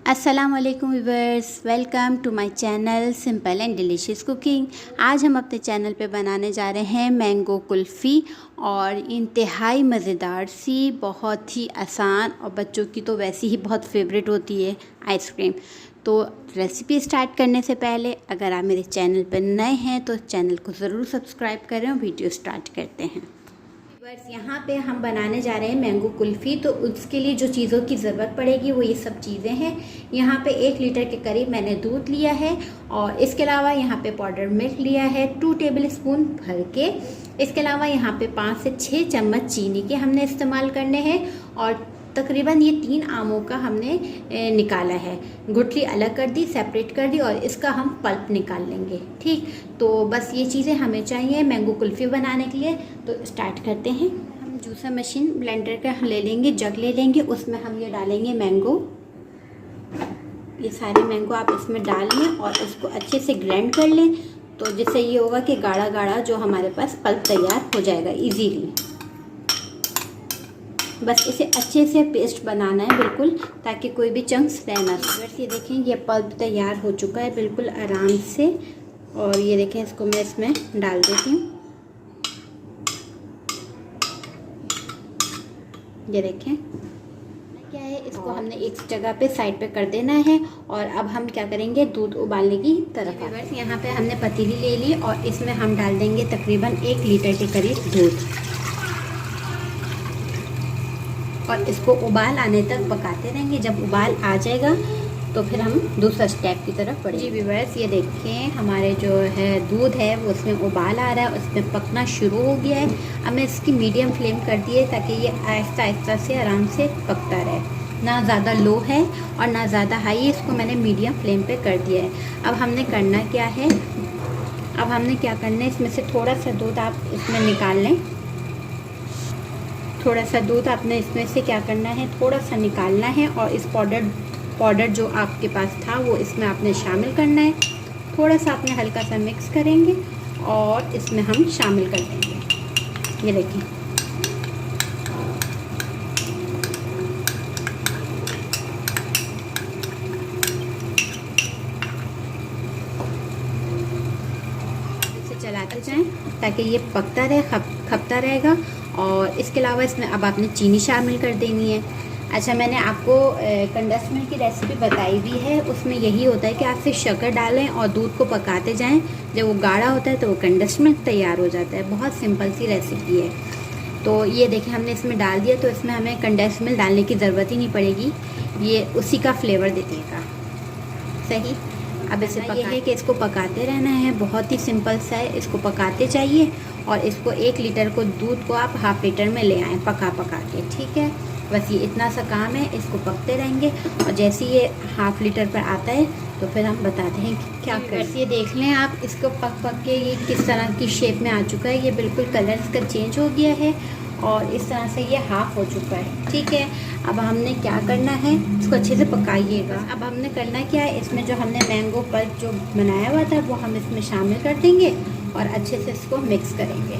अस्सलाम वालेकुम viewers, welcome to my channel simple and delicious cooking. आज हम अपने चैनल पे बनाने जा रहे हैं मैंगो कुल्फ़ी और इंतहाई मज़ेदार सी, बहुत ही आसान और बच्चों की तो वैसे ही बहुत फेवरेट होती है आइसक्रीम। तो रेसिपी स्टार्ट करने से पहले अगर आप मेरे चैनल पर नए हैं तो चैनल को ज़रूर सब्सक्राइब करें और वीडियो स्टार्ट करते हैं। बस यहाँ पे हम बनाने जा रहे हैं मैंगो कुल्फ़ी। तो उसके लिए जो चीज़ों की ज़रूरत पड़ेगी वो ये सब चीज़ें हैं। यहाँ पे 1 लीटर के करीब मैंने दूध लिया है और इसके अलावा यहाँ पे पाउडर मिल्क लिया है 2 टेबल स्पून भर के। इसके अलावा यहाँ पे 5 से 6 चम्मच चीनी के हमने इस्तेमाल करने हैं और तकरीबन ये 3 आमों का हमने निकाला है। गुठली अलग कर दी, सेपरेट कर दी और इसका हम पल्प निकाल लेंगे। ठीक, तो बस ये चीज़ें हमें चाहिए मैंगो कुल्फ़ी बनाने के लिए। तो स्टार्ट करते हैं। हम जूसर मशीन ब्लेंडर का ले लेंगे, जग ले लेंगे, उसमें हम ये डालेंगे मैंगो। ये सारे मैंगो आप इसमें डाल लें और इसको अच्छे से ग्राइंड कर लें। तो जिससे ये होगा कि गाढ़ा गाढ़ा जो हमारे पास पल्प तैयार हो जाएगा ईजीली। बस इसे अच्छे से पेस्ट बनाना है बिल्कुल, ताकि कोई भी चंक्स रह ना। बस ये देखें, ये पल्प तैयार हो चुका है बिल्कुल आराम से। और ये देखें, इसको मैं इसमें डाल देती हूँ। ये देखें क्या है, इसको हमने एक जगह पे साइड पे कर देना है। और अब हम क्या करेंगे, दूध उबालने की तरफ। बस यहाँ पे हमने पतीली ले ली और इसमें हम डाल देंगे तकरीबन 1 लीटर के करीब दूध और इसको उबाल आने तक पकाते रहेंगे। जब उबाल आ जाएगा तो फिर हम दूसरा स्टेप की तरफ बढ़ेंगे। जी व्यूअर्स, ये देखें हमारे जो है दूध है वो उसमें उबाल आ रहा है, उसमें पकना शुरू हो गया है। अब मैं इसकी मीडियम फ्लेम कर दी है ताकि ये आहिस्ता आहिस्ता से आराम से पकता रहे। ना ज़्यादा लो है और ना ज़्यादा हाई है, इसको मैंने मीडियम फ्लेम पे कर दिया है। अब हमने करना क्या है, अब हमने क्या करना है, इसमें से थोड़ा सा दूध आप इसमें निकाल लें। थोड़ा सा दूध आपने इसमें से क्या करना है, थोड़ा सा निकालना है और इस पाउडर जो आपके पास था वो इसमें आपने शामिल करना है। थोड़ा सा आपने हल्का सा मिक्स करेंगे और इसमें हम शामिल कर देंगे। ये देखिए, इसे चलाते जाएं ताकि ये पकता रहे, खपता रहेगा। और इसके अलावा इसमें अब आपने चीनी शामिल कर देनी है। अच्छा, मैंने आपको कंडेंस मिल्क की रेसिपी बताई भी है, उसमें यही होता है कि आप फिर शक्कर डालें और दूध को पकाते जाएं। जब वो गाढ़ा होता है तो वो कंडेंस मिल्क तैयार हो जाता है। बहुत सिंपल सी रेसिपी है। तो ये देखिए, हमने इसमें डाल दिया तो इसमें हमें कंडेंस मिल्क डालने की ज़रूरत ही नहीं पड़ेगी, ये उसी का फ्लेवर दे देगा। सही, अब इसे ये है कि इसको पकाते रहना है। बहुत ही सिंपल सा है, इसको पकाते जाइए और इसको 1 लीटर को दूध को आप हाफ लीटर में ले आएँ पका के। ठीक है, बस ये इतना सा काम है, इसको पकते रहेंगे और जैसे ये हाफ लीटर पर आता है तो फिर हम बताते हैं कि क्या करें। ये देख लें आप, इसको पक के ये किस तरह की शेप में आ चुका है। ये बिल्कुल कलर इसका चेंज हो गया है और इस तरह से ये हाफ हो चुका है। ठीक है, अब हमने क्या करना है, इसको अच्छे से पकाइएगा। अब हमने करना क्या है, इसमें जो हमने मैंगो पल्प जो बनाया हुआ था वो हम इसमें शामिल कर देंगे और अच्छे से इसको मिक्स करेंगे।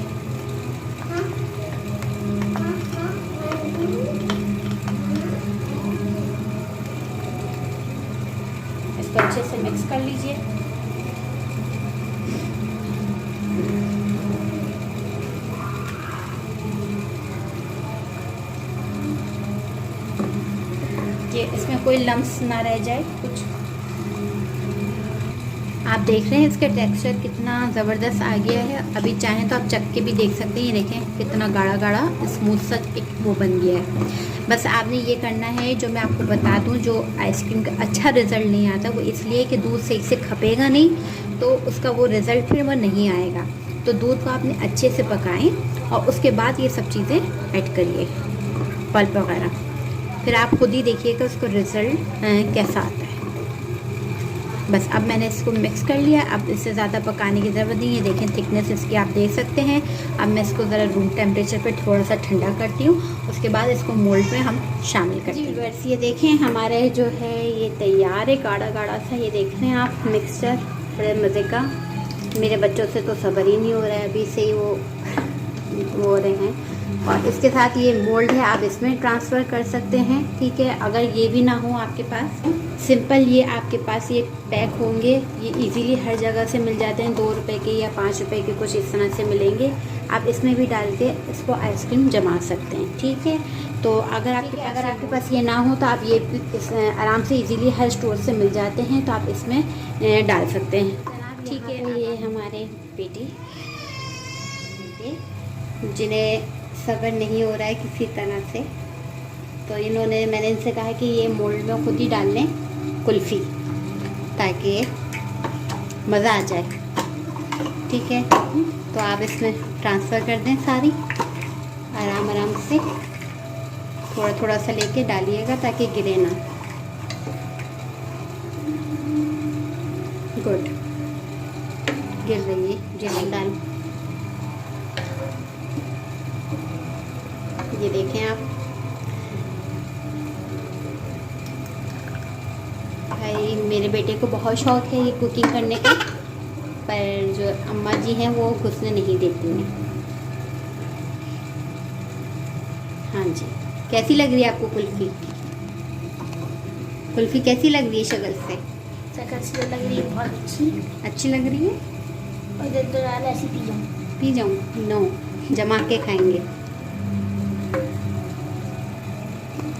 इसको अच्छे से मिक्स कर लीजिए। ये इसमें कोई लम्स ना रह जाए कुछ। आप देख रहे हैं इसका टेक्सचर कितना ज़बरदस्त आ गया है। अभी चाहें तो आप चक्के भी देख सकते हैं। ये देखें कितना गाढ़ा गाढ़ा स्मूथ सा एक वो बन गया है। बस आपने ये करना है, जो मैं आपको बता दूं, जो आइसक्रीम का अच्छा रिज़ल्ट नहीं आता वो इसलिए कि दूध सही से खपेगा नहीं, तो उसका वो रिज़ल्ट फिर वो नहीं आएगा। तो दूध को आपने अच्छे से पकाएँ और उसके बाद ये सब चीज़ें ऐड करिए, पल्प वगैरह, फिर आप खुद ही देखिएगा उसका रिज़ल्ट कैसा आता है। बस अब मैंने इसको मिक्स कर लिया। अब इससे ज़्यादा पकाने की ज़रूरत नहीं है। देखें थिकनेस इसकी आप देख सकते हैं। अब मैं इसको ज़रा रूम टेम्परेचर पे थोड़ा सा ठंडा करती हूँ, उसके बाद इसको मोल्ड में हम शामिल करते हैं। बस ये देखें हमारे जो है ये तैयार है, गाढ़ा गाढ़ा सा। ये देख रहे हैं आप मिक्सचर, बड़े मज़े का। मेरे बच्चों से तो सब्र ही नहीं हो रहा है, अभी से ही वो हो रहे हैं। और इसके साथ ये मोल्ड है, आप इसमें ट्रांसफ़र कर सकते हैं। ठीक है, अगर ये भी ना हो आपके पास, सिंपल ये आपके पास ये पैक होंगे, ये इजीली हर जगह से मिल जाते हैं, 2 रुपए के या 5 रुपए के कुछ इस तरह से मिलेंगे। आप इसमें भी डाल के इसको आइसक्रीम जमा सकते हैं। ठीक है, तो अगर आपके पास ये ना हो तो आप ये आराम से इजीली हर स्टोर से मिल जाते हैं, तो आप इसमें डाल सकते हैं। ठीक है, ये हमारे बेटे जिन्हें सब्र नहीं हो रहा है किसी तरह से, तो मैंने इनसे कहा कि ये मोल्ड में खुद ही डाल लें कुल्फ़ी, ताकि मज़ा आ जाए। ठीक है, तो आप इसमें ट्रांसफ़र कर दें सारी, आराम से थोड़ा थोड़ा सा लेके डालिएगा ताकि गिरे ना। गुड, गिर रही है, जल्दी डाल। ये देखें आप, भाई मेरे बेटे को बहुत शौक़ है ये कुकिंग करने का, पर जो अम्मा जी हैं वो घुसने नहीं देती हैं। हाँ जी, कैसी लग रही है आपको कुल्फ़ी? कुल्फ़ी कैसी लग रही है शक्ल से? शक्ल से लग रही है बहुत अच्छी लग रही है। और जब तो ऐसे पी जाऊँ नो, जमा के खाएंगे।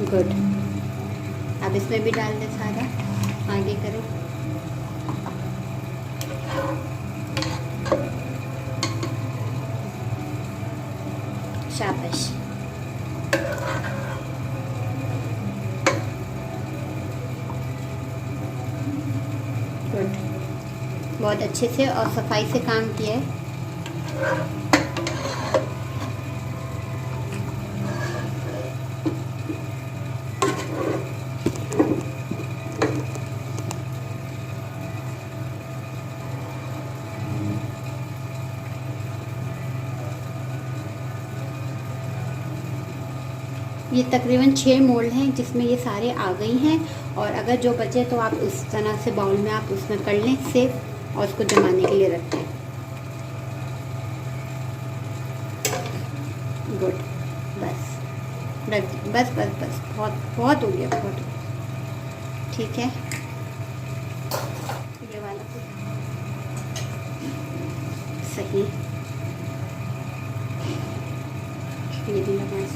गुड, अब इसमें भी डाल दें सारा, आगे करें। शाबाश, गुड, बहुत अच्छे से और सफाई से काम किया है। ये तकरीबन 6 मोल्ड हैं जिसमें ये सारे आ गई हैं, और अगर जो बचे तो आप इस तरह से बाउल में आप उसमें कर लें सेव, और उसको जमाने के लिए रख दें। गुड, बस रख, बस बस बस, बहुत हो गया, बहुत हो गया। ठीक है, ये वाला सही, ये भी लगा।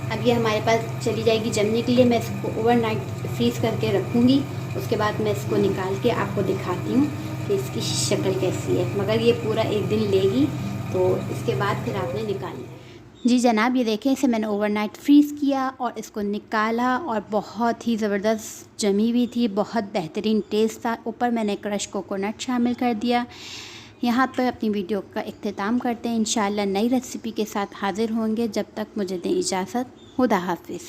अब ये हमारे पास चली जाएगी जमने के लिए। मैं इसको ओवरनाइट फ्रीज़ करके रखूँगी, उसके बाद मैं इसको निकाल के आपको दिखाती हूँ कि इसकी शक्ल कैसी है। मगर ये पूरा 1 दिन लेगी, तो इसके बाद फिर आपने निकालना। जी जनाब, ये देखें, इसे मैंने ओवरनाइट फ्रीज़ किया और इसको निकाला, और बहुत ही ज़बरदस्त जमी हुई थी, बहुत बेहतरीन टेस्ट था। ऊपर मैंने क्रश कोकोनट शामिल कर दिया। यहाँ पर अपनी वीडियो का इख्तिताम करते हैं। इंशाअल्लाह नई रेसिपी के साथ हाज़िर होंगे। जब तक मुझे दें इजाज़त, खुदा हाफिज़।